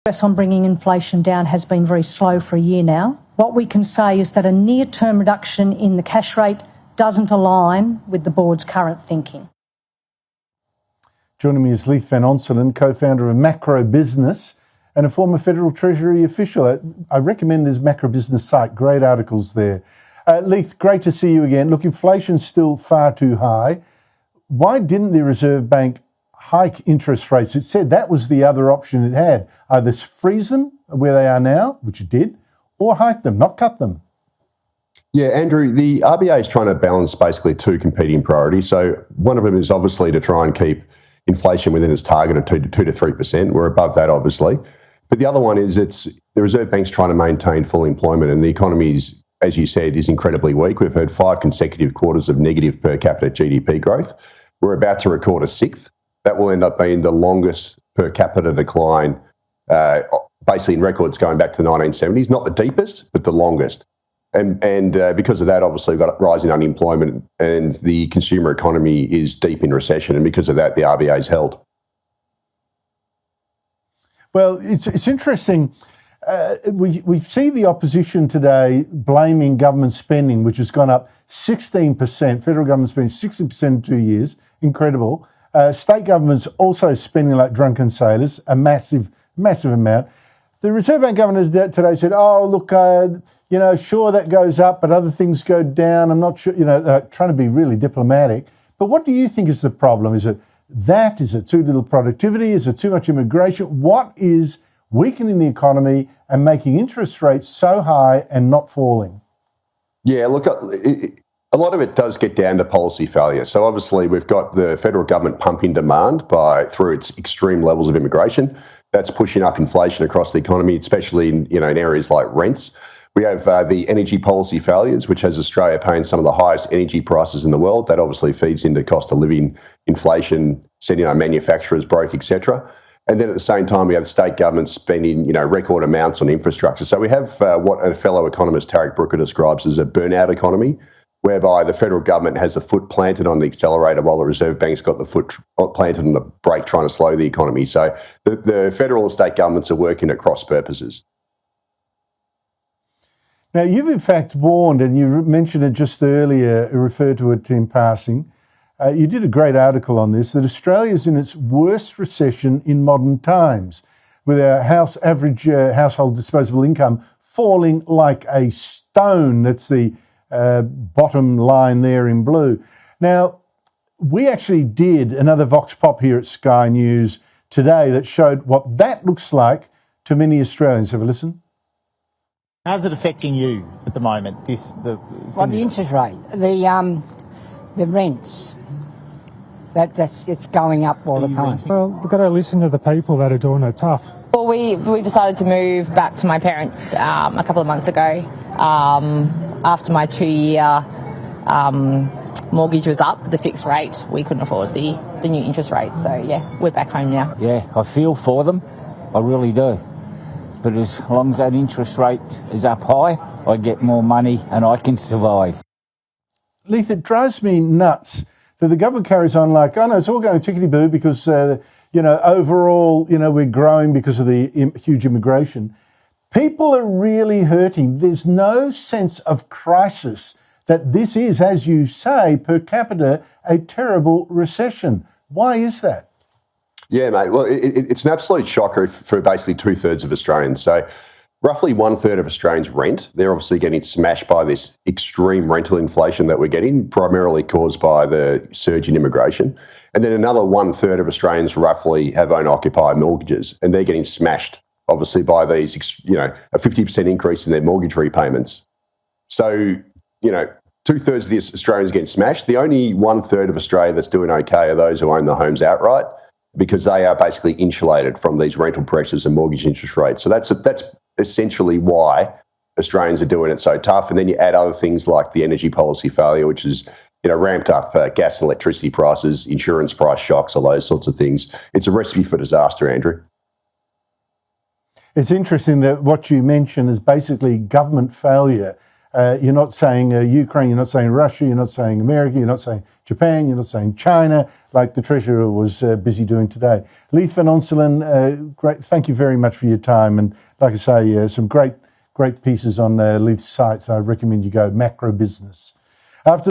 Progress on bringing inflation down has been very slow for a year now. What we can say is that a near-term reduction in the cash rate doesn't align with the board's current thinking. Joining me is Leith Van Onselen, co-founder of Macro Business and a former Federal Treasury official. I recommend his Macro Business site, great articles there. Leith, great to see you again. Look, inflation's still far too high. Why didn't the Reserve Bank hike interest rates? It said that was the other option it had. Either freeze them where they are now, which it did, or hike them, not cut them. Yeah, Andrew, the RBA is trying to balance basically two competing priorities. So one of them is obviously to try and keep inflation within its target of 2 to 3%. We're above that, obviously. But the other one is the Reserve Bank's trying to maintain full employment, and the economy is, as you said, is incredibly weak. We've had 5 consecutive quarters of negative per capita GDP growth. We're about to record a 6th. That will end up being the longest per capita decline, basically in records going back to the 1970s. Not the deepest, but the longest. And because of that, obviously, we've got rising unemployment and the consumer economy is deep in recession. And because of that, the RBA's held. Well, it's interesting. We see the opposition today blaming government spending, which has gone up 16%, federal government spending 60% in 2 years, incredible. State governments also spending like drunken sailors, a massive amount. The Reserve Bank governor today said, oh, look, sure, that goes up, but other things go down. I'm not sure, trying to be really diplomatic. But what do you think is the problem? Is it that? Is it too little productivity? Is it too much immigration? What is weakening the economy and making interest rates so high and not falling? Yeah, look, a lot of it does get down to policy failure. So obviously we've got the federal government pumping demand through its extreme levels of immigration. That's pushing up inflation across the economy, especially in areas like rents. We have the energy policy failures, which has Australia paying some of the highest energy prices in the world. That obviously feeds into cost of living, inflation, sending our manufacturers broke, etc. And then at the same time, we have the state government spending, record amounts on infrastructure. So we have what a fellow economist, Tarek Brooker, describes as a burnout economy, whereby the federal government has the foot planted on the accelerator while the Reserve Bank's got the foot planted on the brake trying to slow the economy. So the federal and state governments are working at cross purposes. Now, you've in fact warned, and you mentioned it just earlier, referred to it in passing, you did a great article on this, that Australia is in its worst recession in modern times, with our average household disposable income falling like a stone. That's the bottom line there in blue. Now, we actually did another Vox Pop here at Sky News today that showed what that looks like to many Australians. Have a listen. How's it affecting you at the moment? The interest rate, the rents. It's going up all the time. Well, we've got to listen to the people that are doing it tough. Well, we decided to move back to my parents a couple of months ago after my 2-year mortgage was up, the fixed rate. We couldn't afford the new interest rate. So, yeah, we're back home now. Yeah, I feel for them. I really do. But as long as that interest rate is up high, I get more money and I can survive. Leith, it drives me nuts that the government carries on like, oh no, it's all going tickety-boo because, overall, we're growing because of the huge immigration. People are really hurting. There's no sense of crisis that this is, as you say, per capita, a terrible recession. Why is that? Yeah, mate. Well, it's an absolute shocker for basically 2/3 of Australians. So roughly 1/3 of Australians rent. They're obviously getting smashed by this extreme rental inflation that we're getting, primarily caused by the surge in immigration. And then another 1/3 of Australians roughly have owner-occupied mortgages, and they're getting smashed, obviously, by these, a 50% increase in their mortgage repayments. So, 2/3 of the Australians getting smashed. The only 1/3 of Australia that's doing okay are those who own the homes outright, because they are basically insulated from these rental pressures and mortgage interest rates. So that's essentially why Australians are doing it so tough. And then you add other things like the energy policy failure, which is ramped up gas and electricity prices, insurance price shocks, all those sorts of things. It's a recipe for disaster, Andrew. It's interesting that what you mentioned is basically government failure You're not saying Ukraine, you're not saying Russia, you're not saying America, you're not saying Japan, you're not saying China, like the Treasurer was busy doing today. Leith van Onselen, great. Thank you very much for your time. And like I say, some great pieces on Leith's site. So I recommend you go macro business. After